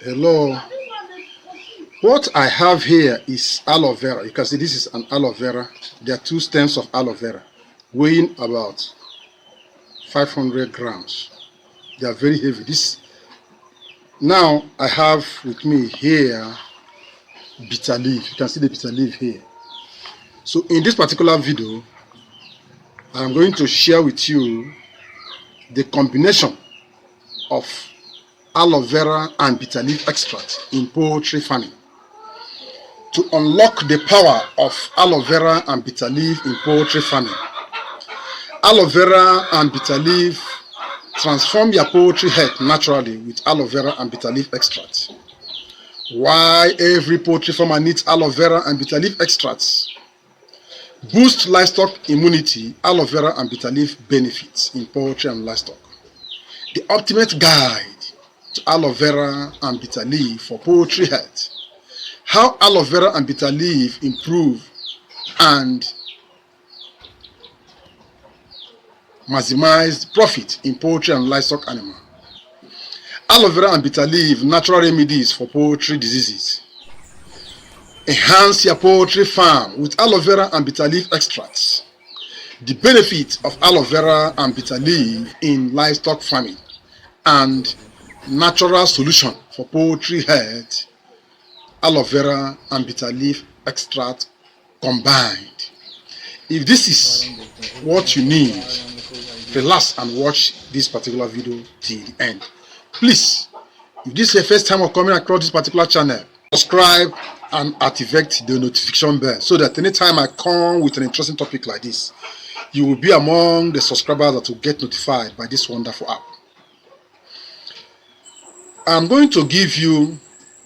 Hello. What I have here is aloe vera. You can see this is an aloe vera. There are two stems of aloe vera weighing about 500 grams. They are very heavy. Now I have with me here bitter leaf. You can see the bitter leaf here. So in this particular video, I'm going to share with you the combination of aloe vera and bitter leaf extract in poultry farming. To unlock the power of aloe vera and bitter leaf in poultry farming. Aloe vera and bitter leaf transform your poultry health naturally with aloe vera and bitter leaf extract. Why every poultry farmer needs aloe vera and bitter leaf extracts? Boost livestock immunity, aloe vera and bitter leaf benefits in poultry and livestock. The ultimate guide to aloe vera and bitter leaf for poultry health. How aloe vera and bitter leaf improve and maximize profit in poultry and livestock animal. Aloe vera and bitter leaf natural remedies for poultry diseases. Enhance your poultry farm with aloe vera and bitter leaf extracts. The benefit of aloe vera and bitter leaf in livestock farming and natural solution for poultry health. Aloe vera and bitter leaf extract combined. If this is what you need, relax and watch this particular video till the end. Please, if this is your first time of coming across this particular channel, subscribe and activate the notification bell so that anytime I come with an interesting topic like this, you will be among the subscribers that will get notified by this wonderful app. I'm going to give you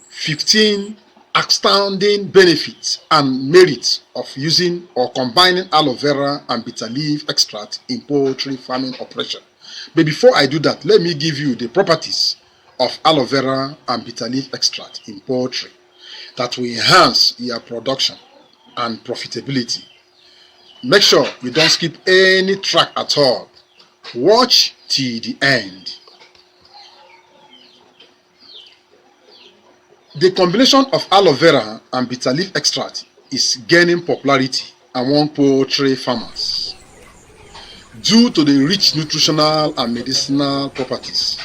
15 astounding benefits and merits of using or combining aloe vera and bitter leaf extract in poultry farming operation. But before I do that, let me give you the properties of aloe vera and bitter leaf extract in poultry that will enhance your production and profitability. Make sure you don't skip any track at all. Watch till the end. The combination of aloe vera and bitter leaf extract is gaining popularity among poultry farmers due to the rich nutritional and medicinal properties.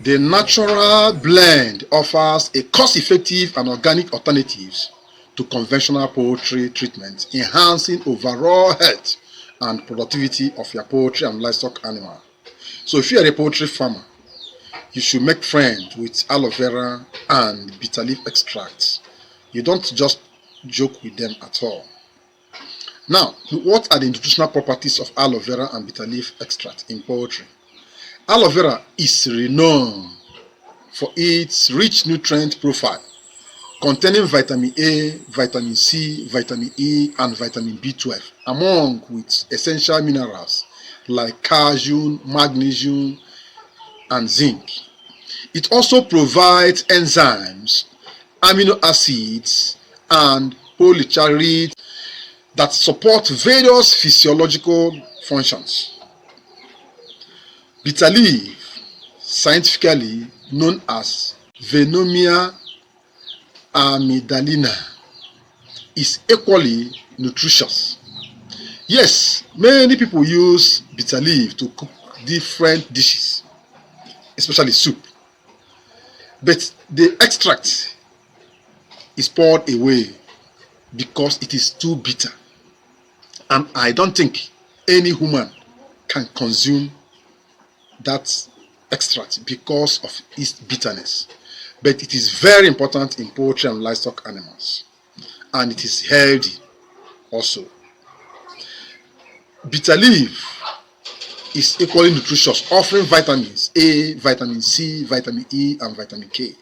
The natural blend offers a cost-effective and organic alternatives to conventional poultry treatment, enhancing overall health and productivity of your poultry and livestock animal. So if you are a poultry farmer, you should make friends with aloe vera and bitter leaf extracts. You don't just joke with them at all. Now, what are the nutritional properties of aloe vera and bitter leaf extract in poultry? Aloe vera is renowned for its rich nutrient profile, containing vitamin A, vitamin C, vitamin E, and vitamin B12, among with essential minerals like calcium, magnesium, and zinc. It also provides enzymes, amino acids, and polysaccharides that support various physiological functions. Bitter leaf, scientifically known as Venomia amygdalina, is equally nutritious. Yes, many people use bitter leaf to cook different dishes, especially soup. But the extract is poured away because it is too bitter. And I don't think any human can consume that extract because of its bitterness. But it is very important in poultry and livestock animals. And it is healthy also. Bitter leaf is equally nutritious, offering vitamins A, vitamin C, vitamin E, and vitamin K,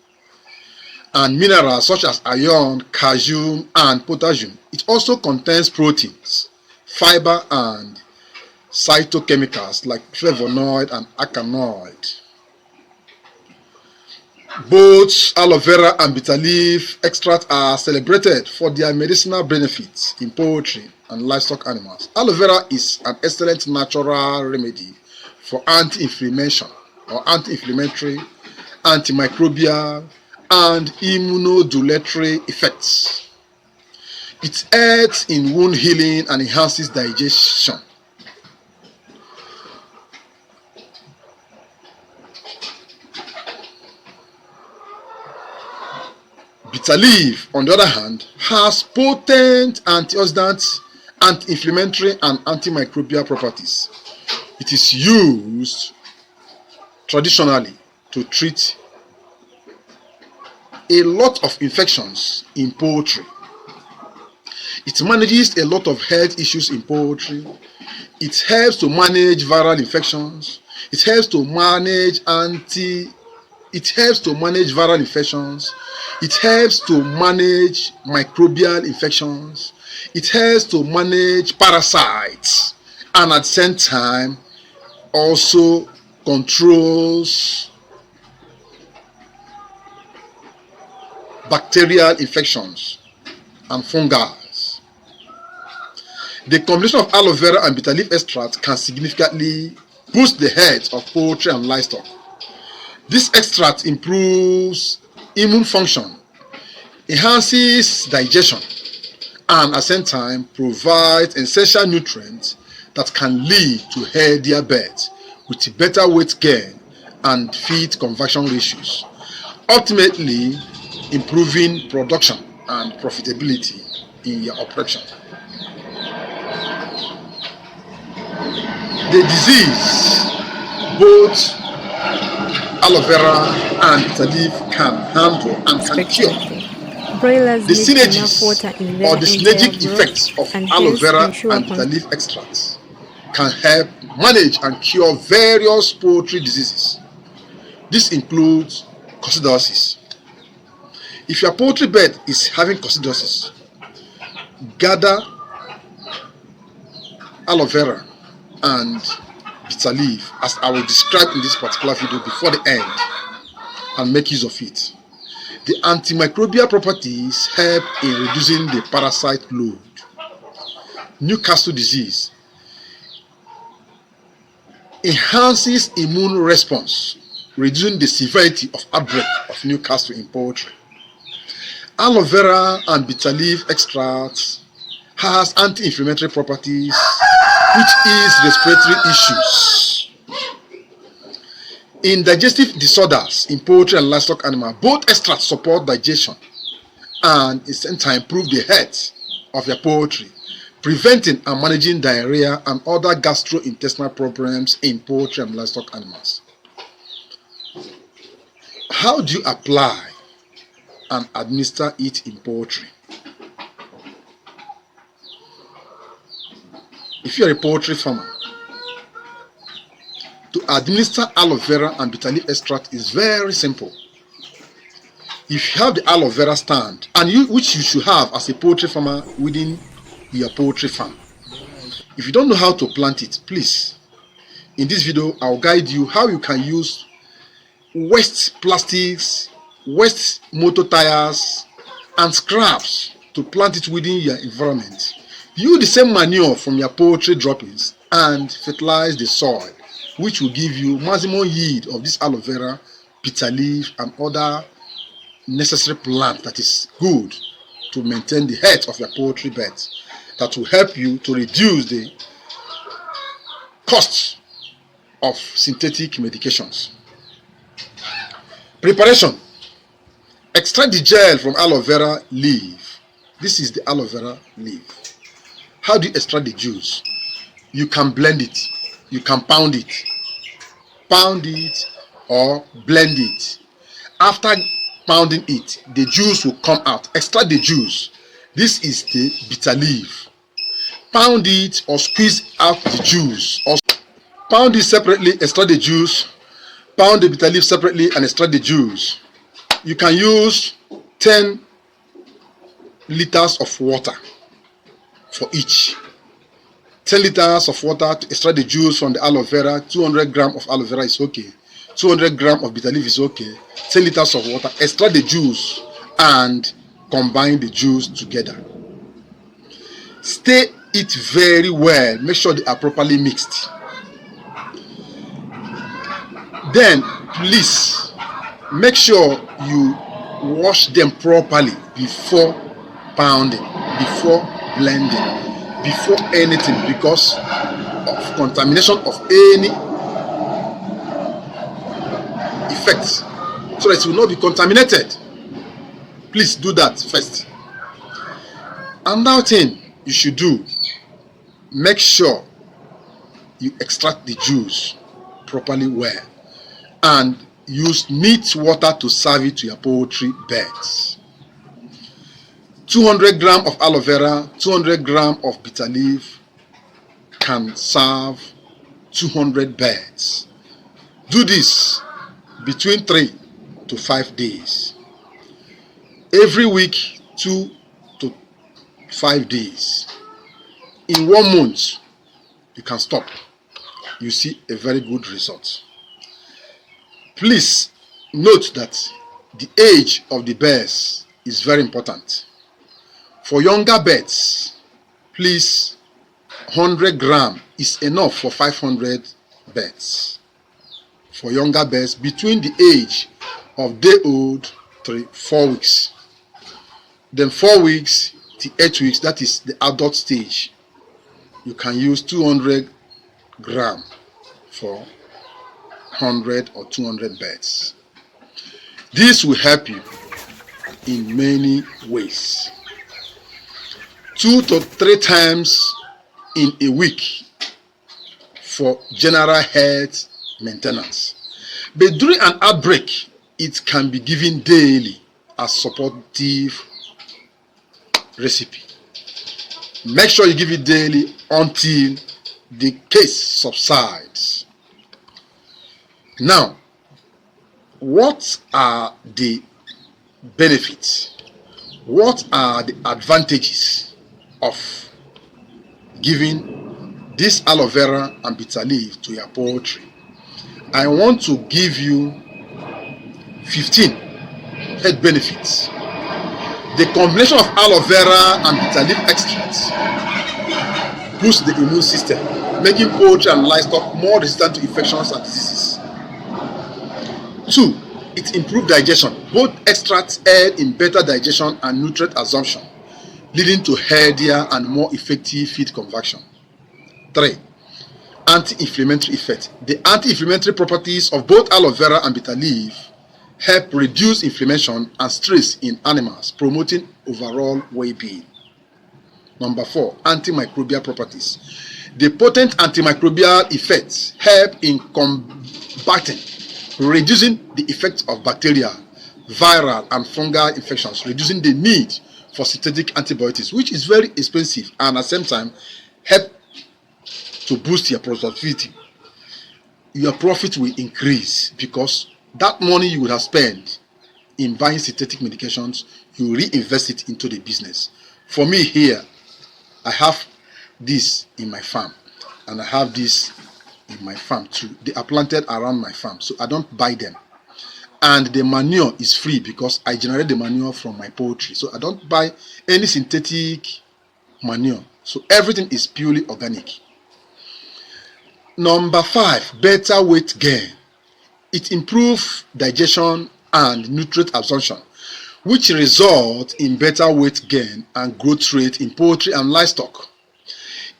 and minerals such as iron, calcium, and potassium. It also contains proteins, fiber, and phytochemicals like flavonoid and alkaloid. Both aloe vera and bitter leaf extract are celebrated for their medicinal benefits in poultry and livestock animals. Aloe vera is an excellent natural remedy for anti-inflammation or anti-inflammatory antimicrobial, and immunomodulatory effects. It aids in wound healing and enhances digestion. Bitter leaf, on the other hand, has potent antioxidant, anti-inflammatory, and antimicrobial properties. It is used traditionally to treat a lot of infections in poultry. It manages a lot of health issues in poultry. It helps to manage viral infections. It helps to manage viral infections. It helps to manage microbial infections. It helps to manage parasites, and at the same time also controls bacterial infections and fungi. The combination of aloe vera and bitter leaf extract can significantly boost the health of poultry and livestock. This extract improves immune function, enhances digestion, and at the same time provides essential nutrients that can lead to healthier birds with better weight gain and feed conversion ratios, ultimately improving production and profitability in your operation. The disease both aloe vera and bitter leaf can handle and can cure. Broilers The need enough synergies water in or their the entire synergic growth effects of and aloe hence vera ensure and bitter leaf extracts can help manage and cure various poultry diseases. This includes coccidiosis. If your poultry bed is having coccidiosis, gather aloe vera and bitter leaf, as I will describe in this particular video before the end, and make use of it. The antimicrobial properties help in reducing the parasite load. Newcastle disease enhances immune response, reducing the severity of outbreak of Newcastle in poultry. Aloe vera and bitter leaf extracts has anti-inflammatory properties, which is respiratory issues. In digestive disorders in poultry and livestock animal, both extracts support digestion and at the same time improve the health of your poultry, preventing and managing diarrhea and other gastrointestinal problems in poultry and livestock animals. How do you apply and administer it in poultry? If you are a poultry farmer, to administer aloe vera and bitter leaf extract is very simple. If you have the aloe vera stand, and which you should have as a poultry farmer within your poultry farm. If you don't know how to plant it, please, in this video, I'll guide you how you can use waste plastics, waste motor tires, and scraps to plant it within your environment. Use the same manure from your poultry droppings and fertilize the soil, which will give you maximum yield of this aloe vera, bitter leaf, and other necessary plant that is good to maintain the health of your poultry beds. That will help you to reduce the costs of synthetic medications. Preparation. Extract the gel from aloe vera leaf. This is the aloe vera leaf. How do you extract the juice? You can blend it. You can pound it. Pound it or blend it. After pounding it, the juice will come out. Extract the juice. This is the bitter leaf. Pound it or squeeze out the juice. Or pound it separately, extract the juice. Pound the bitter leaf separately and extract the juice. You can use 10 liters of water for each. 10 liters of water to extract the juice from the aloe vera. 200 grams of aloe vera is okay. 200 grams of bitter leaf is okay. 10 liters of water. Extract the juice and combine the juice together. Stir it very well. Make sure they are properly mixed. Then please Make sure you wash them properly before pounding, before blending, before anything, because of contamination of any effects, so that it will not be contaminated. Please do that first. Another thing you should do, make sure you extract the juice properly well and use neat water to serve it to your poultry beds. 200 grams of aloe vera, 200 grams of bitter leaf can serve 200 beds. Do this between 3 to 5 days. Every week, 2 to 5 days. In 1 month, you can stop. You see a very good result. Please note that the age of the birds is very important. For younger birds, please, 100 grams is enough for 500 birds. For younger birds between the age of day old to 4 weeks. Then 4 weeks to 8 weeks, that is the adult stage, you can use 200 grams for 100 or 200 birds. This will help you in many ways. 2 to 3 times in a week for general health maintenance. But during an outbreak, it can be given daily as supportive recipe. Make sure you give it daily until the case subsides. Now, what are the benefits? What are the advantages of giving this aloe vera and bitter leaf to your poultry? I want to give you 15 health benefits. The combination of aloe vera and bitter leaf extracts boosts the immune system, making poultry and livestock more resistant to infections and diseases. 2. It improves digestion. Both extracts aid in better digestion and nutrient absorption, leading to healthier and more effective feed conversion. 3. Anti-inflammatory effect. The anti-inflammatory properties of both aloe vera and bitter leaf help reduce inflammation and stress in animals, promoting overall well-being. Number 4, antimicrobial properties. The potent antimicrobial effects help in combating, reducing the effects of bacterial, viral, and fungal infections, reducing the need for synthetic antibiotics, which is very expensive, and at the same time help to boost your productivity. Your profit will increase because that money you would have spent in buying synthetic medications, you reinvest it into the business. For me here, I have this in my farm, and I have this in my farm too. They are planted around my farm, so I don't buy them. And the manure is free because I generate the manure from my poultry, so I don't buy any synthetic manure. So everything is purely organic. Number 5, better weight gain. It improves digestion and nutrient absorption, which result in better weight gain and growth rate in poultry and livestock.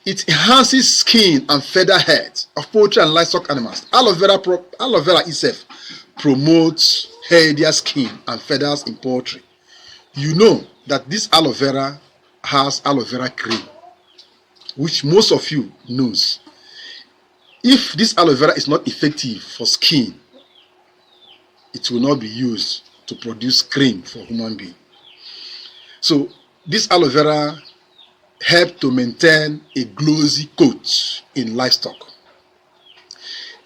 It enhances skin and feather health of poultry and livestock animals. Aloe vera itself promotes healthier skin and feathers in poultry. You know that this aloe vera has aloe vera cream, which most of you knows. If this aloe vera is not effective for skin, it will not be used to produce cream for human being. So this aloe vera help to maintain a glossy coat in livestock.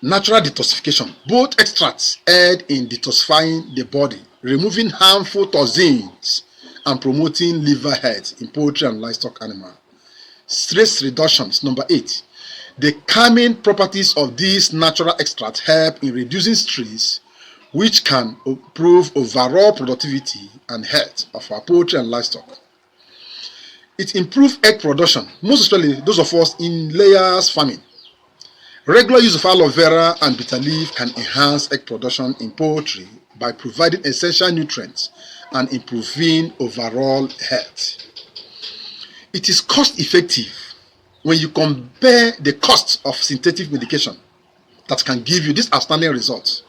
Natural detoxification. Both extracts aid in detoxifying the body, removing harmful toxins and promoting liver health in poultry and livestock animal. Stress reduction is number 8. The calming properties of these natural extracts help in reducing stress, which can improve overall productivity and health of our poultry and livestock. It improves egg production, most especially those of us in layers farming. Regular use of aloe vera and bitter leaf can enhance egg production in poultry by providing essential nutrients and improving overall health. It is cost effective when you compare the cost of synthetic medication that can give you this outstanding results.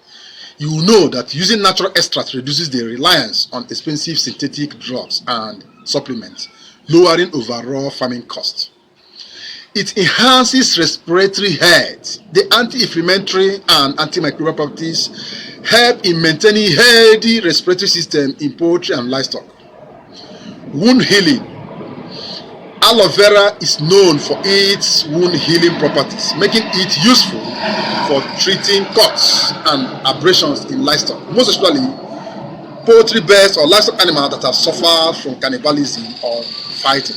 You will know that using natural extracts reduces the reliance on expensive synthetic drugs and supplements, lowering overall farming costs. It enhances respiratory health. The anti-inflammatory and antimicrobial properties help in maintaining healthy respiratory system in poultry and livestock. Wound healing. Aloe vera is known for its wound healing properties, making it useful for treating cuts and abrasions in livestock, most especially poultry birds or livestock animals that have suffered from cannibalism or fighting.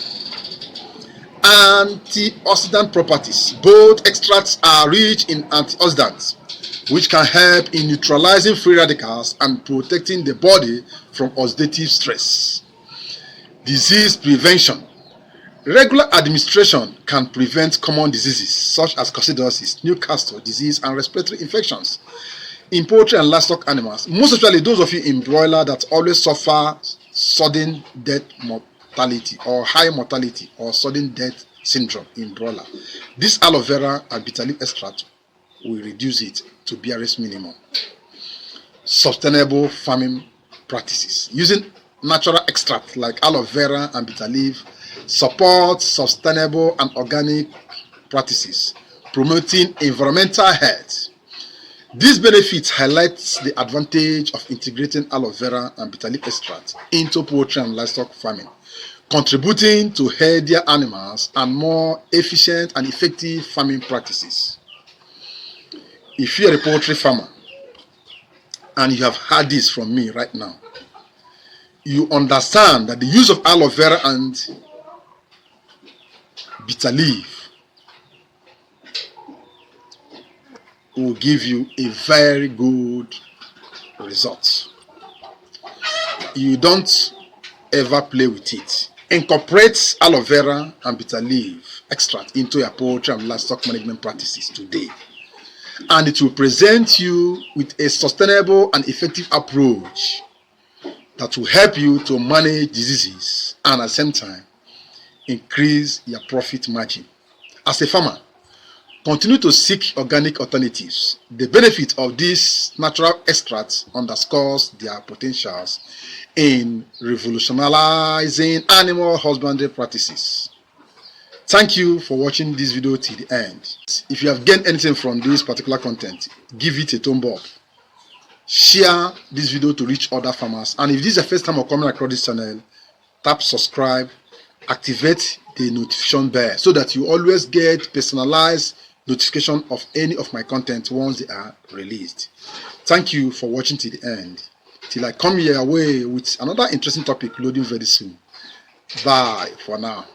Antioxidant properties. Both extracts are rich in antioxidants, which can help in neutralizing free radicals and protecting the body from oxidative stress. Disease prevention. Regular administration can prevent common diseases such as coccidiosis, Newcastle disease, and respiratory infections in poultry and livestock animals, most especially those of you in broiler that always suffer sudden death mortality or high mortality or sudden death syndrome in broiler. This aloe vera and bitter leaf extract will reduce it to barest minimum. Sustainable farming practices. Using natural extract like aloe vera and bitter leaf support sustainable and organic practices, promoting environmental health. These benefits highlight the advantage of integrating aloe vera and bitter leaf extract into poultry and livestock farming, contributing to healthier animals and more efficient and effective farming practices. If you are a poultry farmer and you have heard this from me right now, you understand that the use of aloe vera and bitter leaf will give you a very good result. You don't ever play with it. Incorporate aloe vera and bitter leaf extract into your poultry and livestock management practices today, and it will present you with a sustainable and effective approach that will help you to manage diseases and at the same time increase your profit margin. As a farmer, continue to seek organic alternatives. The benefit of these natural extracts underscores their potentials in revolutionizing animal husbandry practices. Thank you for watching this video till the end. If you have gained anything from this particular content, give it a thumb up. Share this video to reach other farmers. And if this is the first time of coming across this channel, tap subscribe, activate the notification bell so that you always get personalized notification of any of my content once they are released. Thank you for watching till the end. Till I come your way with another interesting topic loading very soon. Bye for now.